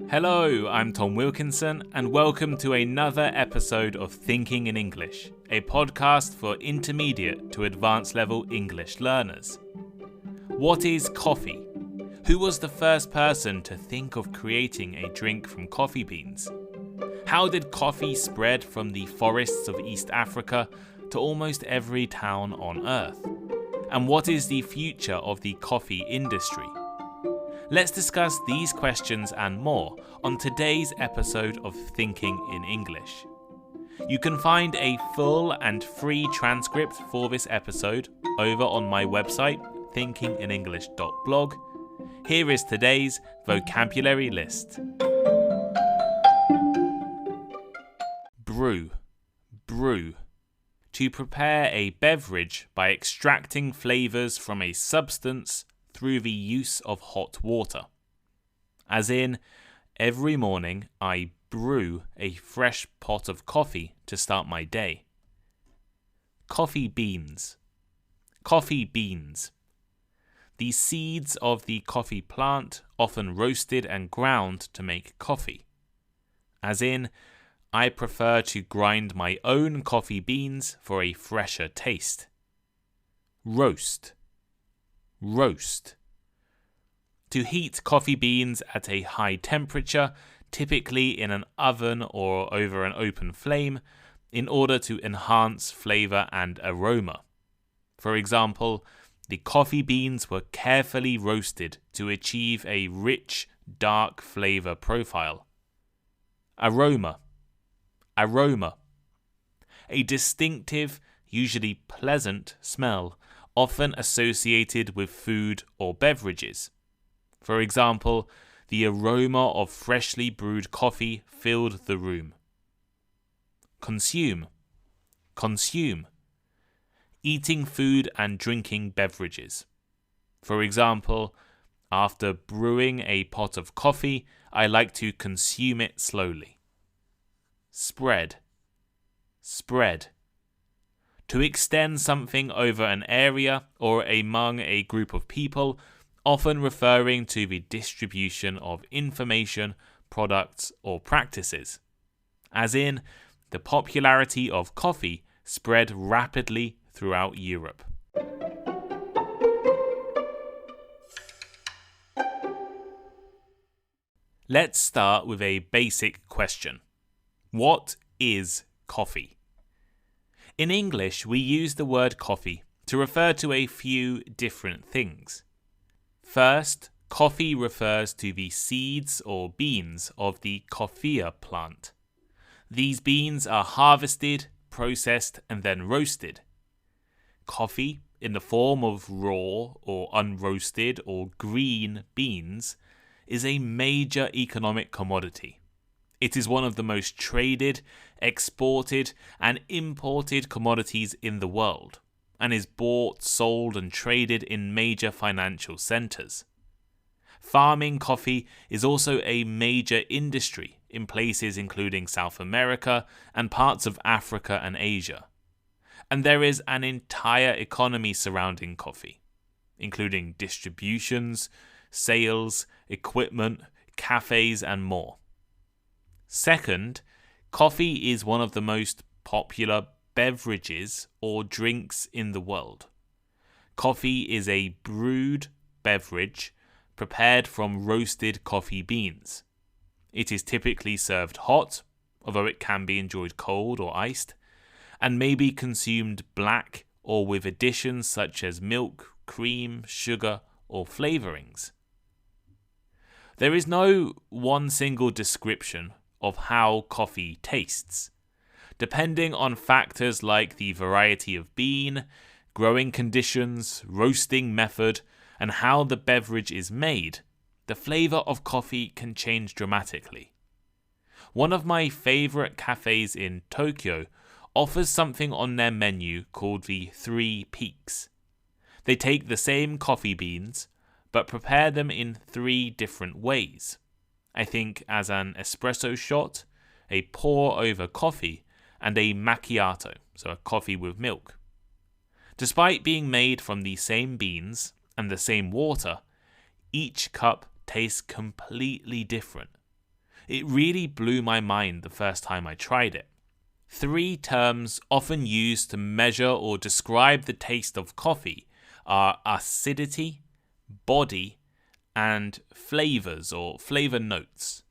Hello, I'm Tom Wilkinson, and welcome to another episode of Thinking in English, a podcast for intermediate to advanced level English learners. What is coffee? Who was the first person to think of creating a drink from coffee beans? How did coffee spread from the forests of East Africa to almost every town on Earth? And what is the future of the coffee industry? Let's discuss these questions and more on today's episode of Thinking in English. You can find a full and free transcript for this episode over on my website, thinkinginenglish.blog. Here is today's vocabulary list. Brew. Brew. To prepare a beverage by extracting flavours from a substance through the use of hot water. As in, every morning I brew a fresh pot of coffee to start my day. Coffee beans. Coffee beans. The seeds of the coffee plant, often roasted and ground to make coffee. As in, I prefer to grind my own coffee beans for a fresher taste. Roast. Roast. To heat coffee beans at a high temperature, typically in an oven or over an open flame, in order to enhance flavour and aroma. For example, the coffee beans were carefully roasted to achieve a rich, dark flavour profile. Aroma. Aroma. A distinctive, usually pleasant smell, often associated with food or beverages. For example, the aroma of freshly brewed coffee filled the room. Consume. Consume. Eating food and drinking beverages. For example, after brewing a pot of coffee, I like to consume it slowly. Spread. Spread. To extend something over an area or among a group of people, often referring to the distribution of information, products, or practices. As in, the popularity of coffee spread rapidly throughout Europe. Let's start with a basic question. What is coffee? In English, we use the word coffee to refer to a few different things. First, coffee refers to the seeds or beans of the coffea plant. These beans are harvested, processed, and then roasted. Coffee, in the form of raw or unroasted or green beans, is a major economic commodity. It is one of the most traded, exported, and imported commodities in the world, and is bought, sold, and traded in major financial centres. Farming coffee is also a major industry in places including South America and parts of Africa and Asia. And there is an entire economy surrounding coffee, including distributions, sales, equipment, cafes, and more. Second, coffee is one of the most popular beverages or drinks in the world. Coffee is a brewed beverage prepared from roasted coffee beans. It is typically served hot, although it can be enjoyed cold or iced, and may be consumed black or with additions such as milk, cream, sugar, or flavourings. There is no one single description of how coffee tastes. Depending on factors like the variety of bean, growing conditions, roasting method, and how the beverage is made, the flavour of coffee can change dramatically. One of my favourite cafes in Tokyo offers something on their menu called the 3 Peaks. They take the same coffee beans, but prepare them in 3 different ways. I think as an espresso shot, a pour over coffee, and a macchiato, so a coffee with milk. Despite being made from the same beans and the same water, each cup tastes completely different. It really blew my mind the first time I tried it. 3 terms often used to measure or describe the taste of coffee are acidity, body, and flavours or flavour notes.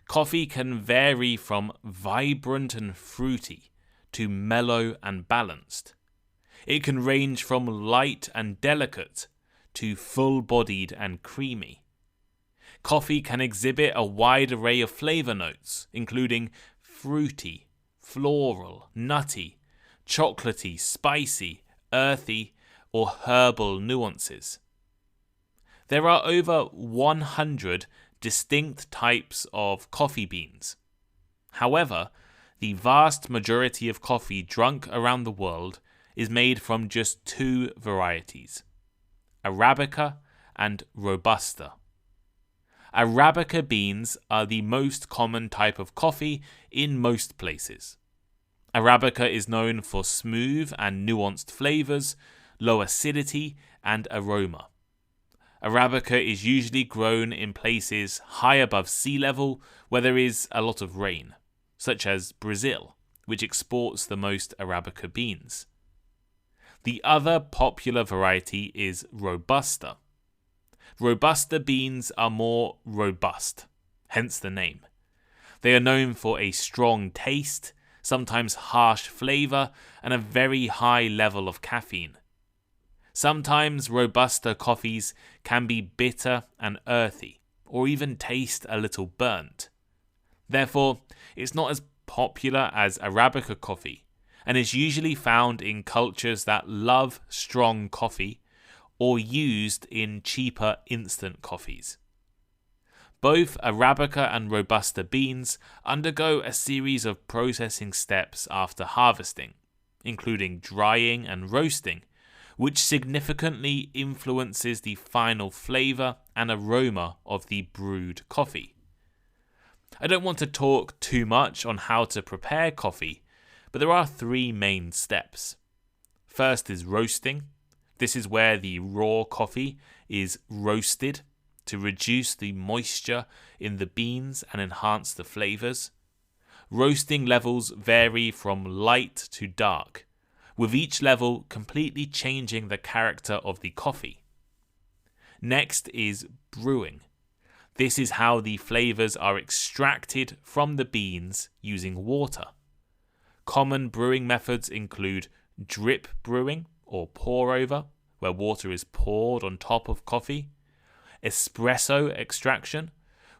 Coffee can vary from vibrant and fruity to mellow and balanced. It can range from light and delicate to full-bodied and creamy. Coffee can exhibit a wide array of flavour notes, including fruity, floral, nutty, chocolatey, spicy, earthy, or herbal nuances. There are over 100 distinct types of coffee beans. However, the vast majority of coffee drunk around the world is made from just 2 varieties, Arabica and Robusta. Arabica beans are the most common type of coffee in most places. Arabica is known for smooth and nuanced flavours, low acidity, and aroma. Arabica is usually grown in places high above sea level where there is a lot of rain, such as Brazil, which exports the most Arabica beans. The other popular variety is Robusta. Robusta beans are more robust, hence the name. They are known for a strong taste, sometimes harsh flavour, and a very high level of caffeine. Sometimes Robusta coffees can be bitter and earthy, or even taste a little burnt. Therefore, it's not as popular as Arabica coffee, and is usually found in cultures that love strong coffee, or used in cheaper instant coffees. Both Arabica and Robusta beans undergo a series of processing steps after harvesting, including drying and roasting, which significantly influences the final flavour and aroma of the brewed coffee. I don't want to talk too much on how to prepare coffee, but there are 3 main steps. First is roasting. This is where the raw coffee is roasted to reduce the moisture in the beans and enhance the flavours. Roasting levels vary from light to dark, with each level completely changing the character of the coffee. Next is brewing. This is how the flavours are extracted from the beans using water. Common brewing methods include drip brewing or pour over, where water is poured on top of coffee, espresso extraction,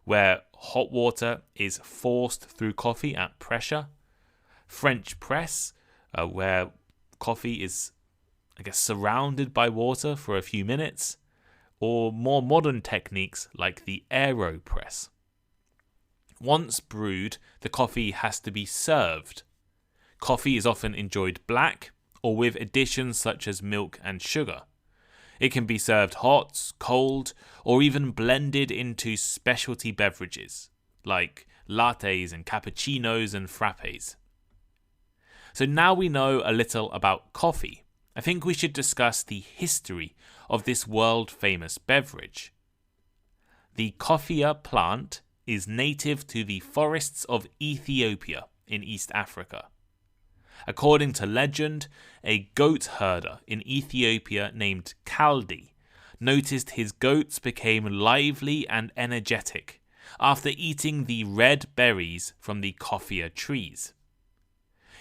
where hot water is forced through coffee at pressure, French press, where coffee is, surrounded by water for a few minutes, or more modern techniques like the AeroPress. Once brewed, the coffee has to be served. Coffee is often enjoyed black, or with additions such as milk and sugar. It can be served hot, cold, or even blended into specialty beverages, like lattes and cappuccinos and frappes. So now we know a little about coffee, I think we should discuss the history of this world-famous beverage. The coffea plant is native to the forests of Ethiopia in East Africa. According to legend, a goat herder in Ethiopia named Kaldi noticed his goats became lively and energetic after eating the red berries from the coffea trees.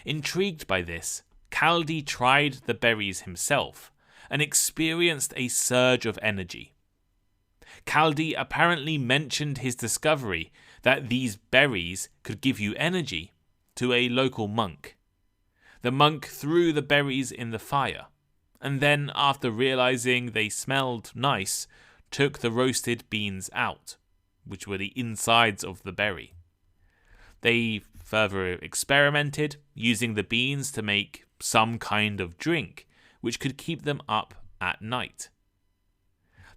Intrigued by this, Kaldi tried the berries himself and experienced a surge of energy. Kaldi apparently mentioned his discovery that these berries could give you energy to a local monk. The monk threw the berries in the fire, and then, after realizing they smelled nice, took the roasted beans out, which were the insides of the berry. They further experimented, using the beans to make some kind of drink, which could keep them up at night.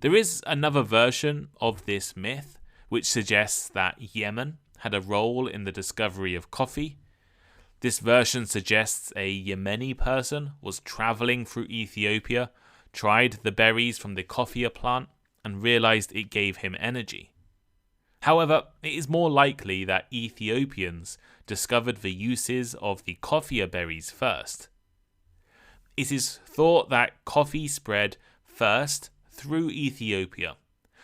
There is another version of this myth, which suggests that Yemen had a role in the discovery of coffee. This version suggests a Yemeni person was traveling through Ethiopia, tried the berries from the coffea plant, and realized it gave him energy. However, it is more likely that Ethiopians discovered the uses of the coffea berries first. It is thought that coffee spread first through Ethiopia,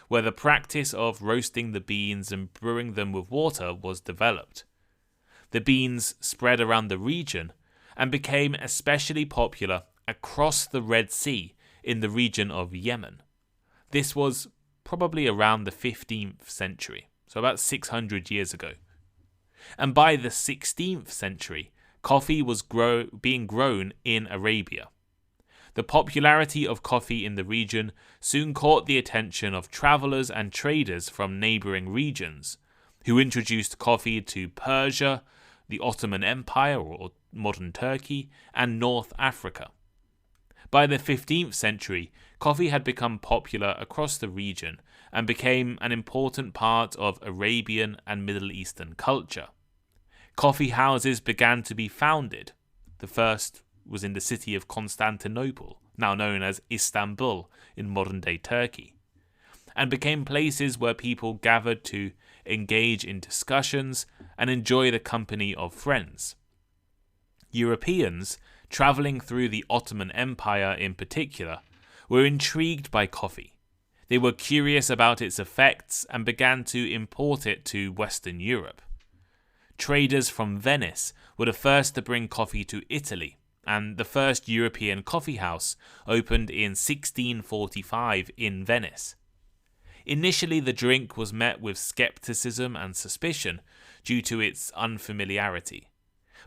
where the practice of roasting the beans and brewing them with water was developed. The beans spread around the region and became especially popular across the Red Sea in the region of Yemen. This was probably around the 15th century, so about 600 years ago. And by the 16th century, coffee was being grown in Arabia. The popularity of coffee in the region soon caught the attention of travelers and traders from neighboring regions, who introduced coffee to Persia, the Ottoman Empire or modern Turkey, and North Africa. By the 15th century, coffee had become popular across the region and became an important part of Arabian and Middle Eastern culture. Coffee houses began to be founded. The first was in the city of Constantinople, now known as Istanbul in modern-day Turkey, and became places where people gathered to engage in discussions and enjoy the company of friends. Europeans, travelling through the Ottoman Empire in particular, were intrigued by coffee. They were curious about its effects and began to import it to Western Europe. Traders from Venice were the first to bring coffee to Italy, and the first European coffee house opened in 1645 in Venice. Initially, the drink was met with skepticism and suspicion due to its unfamiliarity.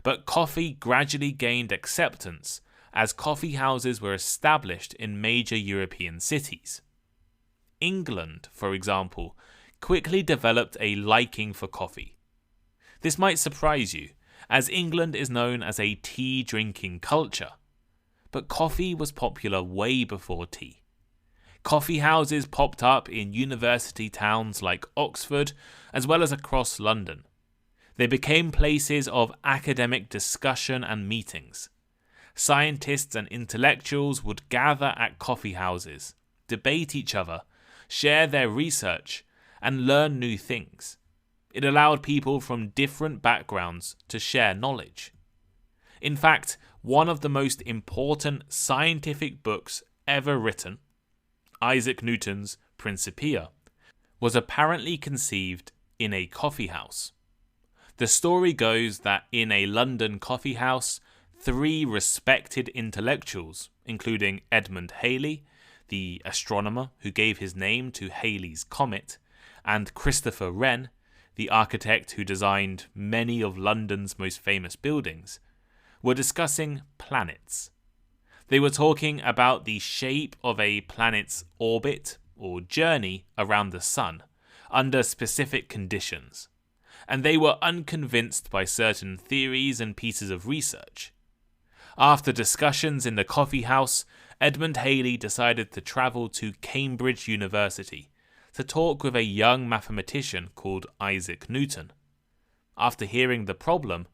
But coffee gradually gained acceptance as coffee houses were established in major European cities. England, for example, quickly developed a liking for coffee. This might surprise you, as England is known as a tea-drinking culture. But coffee was popular way before tea. Coffee houses popped up in university towns like Oxford, as well as across London. They became places of academic discussion and meetings. Scientists and intellectuals would gather at coffee houses, debate each other, share their research, and learn new things. It allowed people from different backgrounds to share knowledge. In fact, one of the most important scientific books ever written, Isaac Newton's Principia, was apparently conceived in a coffee house. The story goes that in a London coffee house, 3 respected intellectuals, including Edmund Halley, the astronomer who gave his name to Halley's Comet, and Christopher Wren, the architect who designed many of London's most famous buildings, were discussing planets. They were talking about the shape of a planet's orbit or journey around the sun under specific conditions, and they were unconvinced by certain theories and pieces of research. After discussions in the coffee house, Edmund Halley decided to travel to Cambridge University to talk with a young mathematician called Isaac Newton. After hearing the problem,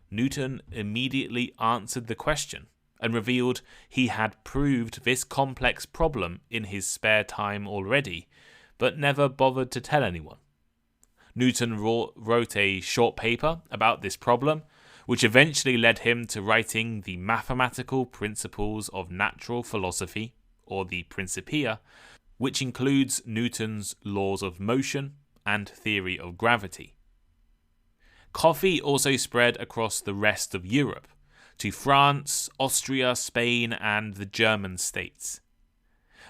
Newton immediately answered the question and revealed he had proved this complex problem in his spare time already, but never bothered to tell anyone. Newton wrote a short paper about this problem, which eventually led him to writing the Mathematical Principles of Natural Philosophy, or the Principia, which includes Newton's laws of motion and theory of gravity. Coffee also spread across the rest of Europe, to France, Austria, Spain, and the German states.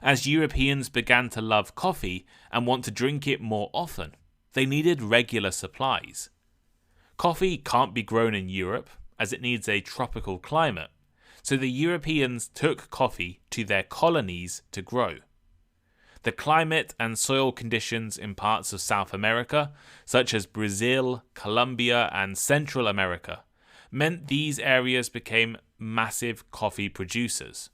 As Europeans began to love coffee and want to drink it more often, they needed regular supplies. Coffee can't be grown in Europe, as it needs a tropical climate, so the Europeans took coffee to their colonies to grow. The climate and soil conditions in parts of South America, such as Brazil, Colombia, and Central America, meant these areas became massive coffee producers.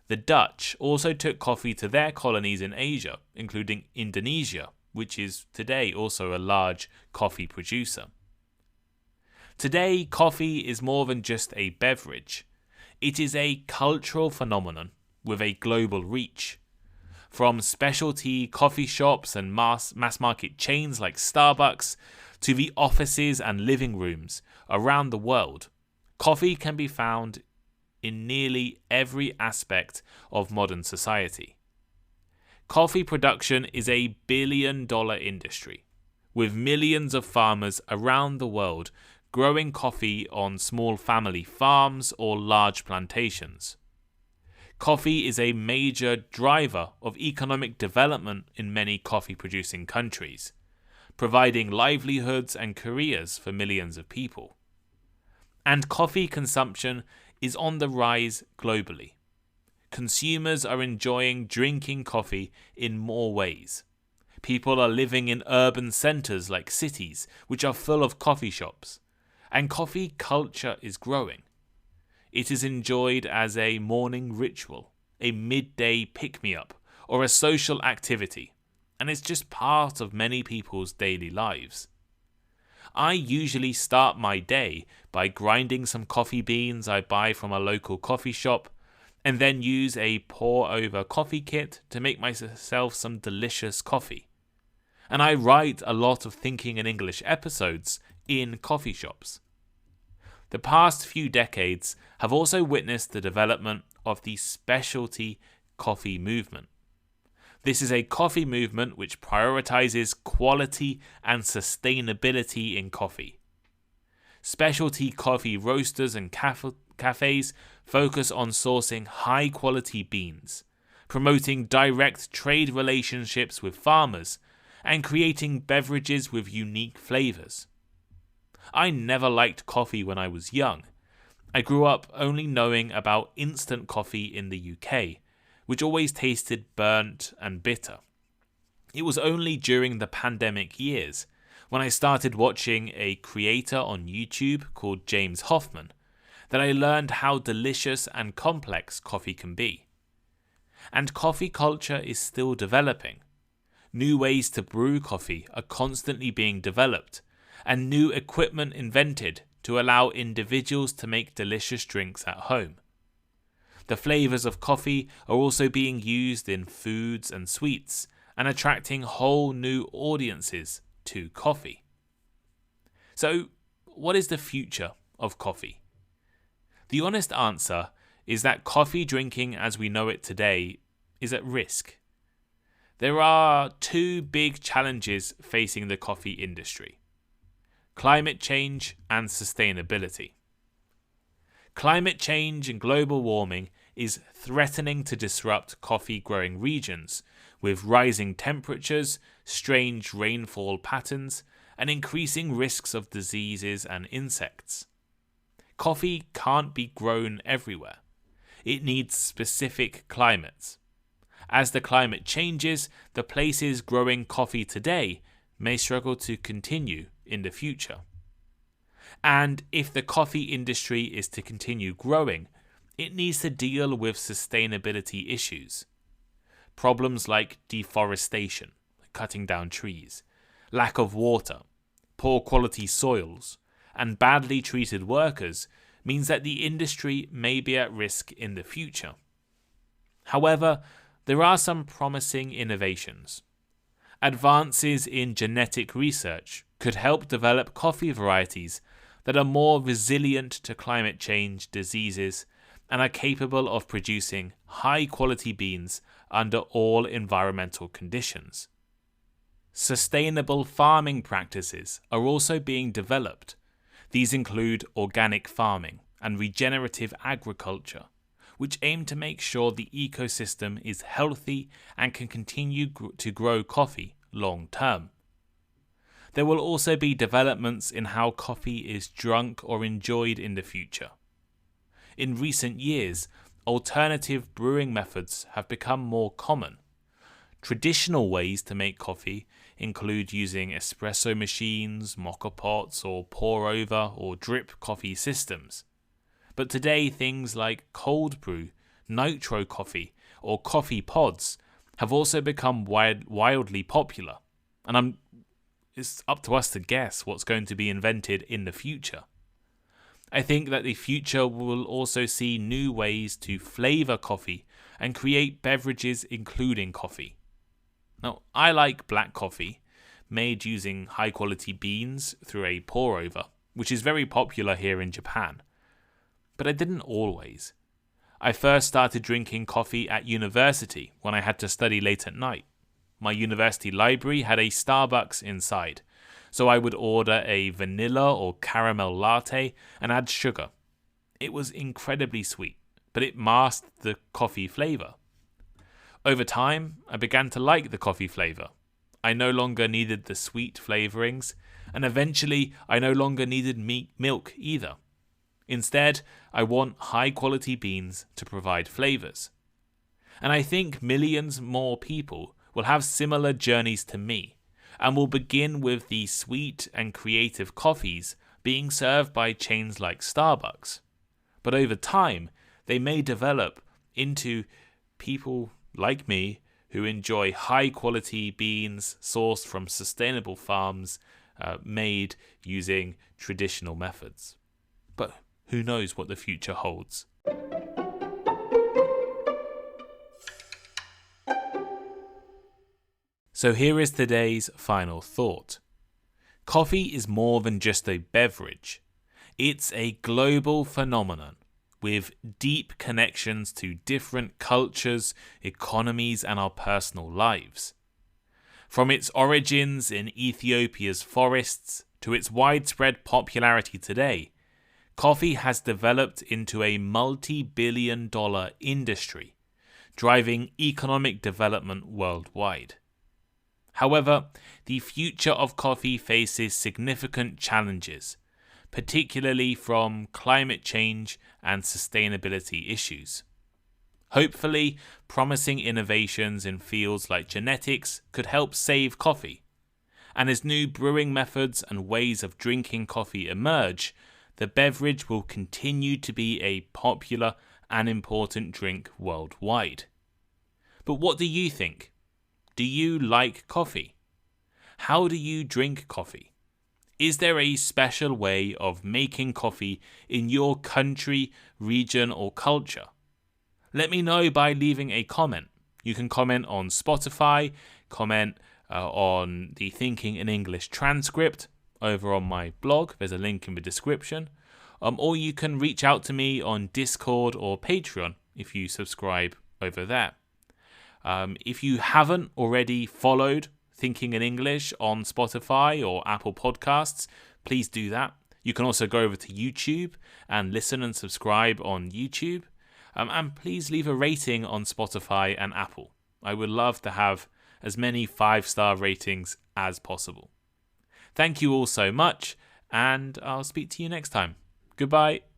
The Dutch also took coffee to their colonies in Asia, including Indonesia, which is today also a large coffee producer. Today, coffee is more than just a beverage. It is a cultural phenomenon with a global reach. from specialty coffee shops and mass market chains like Starbucks to the offices and living rooms around the world. Coffee can be found in nearly every aspect of modern society. Coffee production is a billion-dollar industry, with millions of farmers around the world growing coffee on small family farms or large plantations. Coffee is a major driver of economic development in many coffee-producing countries, providing livelihoods and careers for millions of people. And coffee consumption is on the rise globally. Consumers are enjoying drinking coffee in more ways. People are living in urban centres like cities, which are full of coffee shops, and coffee culture is growing. It is enjoyed as a morning ritual, a midday pick-me-up, or a social activity, and it's just part of many people's daily lives. I usually start my day by grinding some coffee beans I buy from a local coffee shop, and then use a pour-over coffee kit to make myself some delicious coffee. And I write a lot of Thinking in English episodes in coffee shops. The past few decades have also witnessed the development of the specialty coffee movement. This is a coffee movement which prioritizes quality and sustainability in coffee. Specialty coffee roasters and cafes focus on sourcing high-quality beans, promoting direct trade relationships with farmers, and creating beverages with unique flavours. I never liked coffee when I was young. I grew up only knowing about instant coffee in the UK, which always tasted burnt and bitter. It was only during the pandemic years, when I started watching a creator on YouTube called James Hoffman, that I learned how delicious and complex coffee can be. And coffee culture is still developing. New ways to brew coffee are constantly being developed, and new equipment invented to allow individuals to make delicious drinks at home. The flavours of coffee are also being used in foods and sweets, and attracting whole new audiences to coffee. So, what is the future of coffee? The honest answer is that coffee drinking as we know it today is at risk. There are two big challenges facing the coffee industry: climate change and sustainability. Climate change and global warming is threatening to disrupt coffee growing regions, with rising temperatures, strange rainfall patterns, and increasing risks of diseases and insects. Coffee can't be grown everywhere. It needs specific climates. As the climate changes, the places growing coffee today may struggle to continue in the future. And if the coffee industry is to continue growing, it needs to deal with sustainability issues. Problems like deforestation, cutting down trees, lack of water, poor quality soils, and badly treated workers means that the industry may be at risk in the future. However, there are some promising innovations. Advances in genetic research could help develop coffee varieties that are more resilient to climate change diseases and are capable of producing high-quality beans under all environmental conditions. Sustainable farming practices are also being developed. These include organic farming and regenerative agriculture, which aim to make sure the ecosystem is healthy and can continue to grow coffee long term. There will also be developments in how coffee is drunk or enjoyed in the future. In recent years, alternative brewing methods have become more common. Traditional ways to make coffee include using espresso machines, mocha pots, or pour-over or drip coffee systems. But today, things like cold brew, nitro coffee, or coffee pods have also become wildly popular, and it's up to us to guess what's going to be invented in the future. I think that the future will also see new ways to flavour coffee and create beverages including coffee. Now, I like black coffee, made using high-quality beans through a pour-over, which is very popular here in Japan. But I didn't always. I first started drinking coffee at university when I had to study late at night. My university library had a Starbucks inside, so I would order a vanilla or caramel latte and add sugar. It was incredibly sweet, but it masked the coffee flavour. Over time, I began to like the coffee flavour. I no longer needed the sweet flavourings, and eventually I no longer needed milk either. Instead, I want high-quality beans to provide flavours. And I think millions more people will have similar journeys to me, and will begin with the sweet and creative coffees being served by chains like Starbucks. But over time, they may develop into people like me who enjoy high-quality beans sourced from sustainable farms, made using traditional methods. But who knows what the future holds? So here is today's final thought. Coffee is more than just a beverage. It's a global phenomenon with deep connections to different cultures, economies, and our personal lives. From its origins in Ethiopia's forests to its widespread popularity today, coffee has developed into a multi-billion-dollar industry, driving economic development worldwide. However, the future of coffee faces significant challenges, particularly from climate change and sustainability issues. Hopefully, promising innovations in fields like genetics could help save coffee. And as new brewing methods and ways of drinking coffee emerge, the beverage will continue to be a popular and important drink worldwide. But what do you think? Do you like coffee? How do you drink coffee? Is there a special way of making coffee in your country, region, or culture? Let me know by leaving a comment. You can comment on Spotify, comment on the Thinking in English transcript over on my blog. There's a link in the description. Or you can reach out to me on Discord or Patreon if you subscribe over there. If you haven't already followed Thinking in English on Spotify or Apple Podcasts, please do that. You can also go over to YouTube and listen and subscribe on YouTube. And please leave a rating on Spotify and Apple. I would love to have as many 5-star ratings as possible. Thank you all so much, and I'll speak to you next time. Goodbye.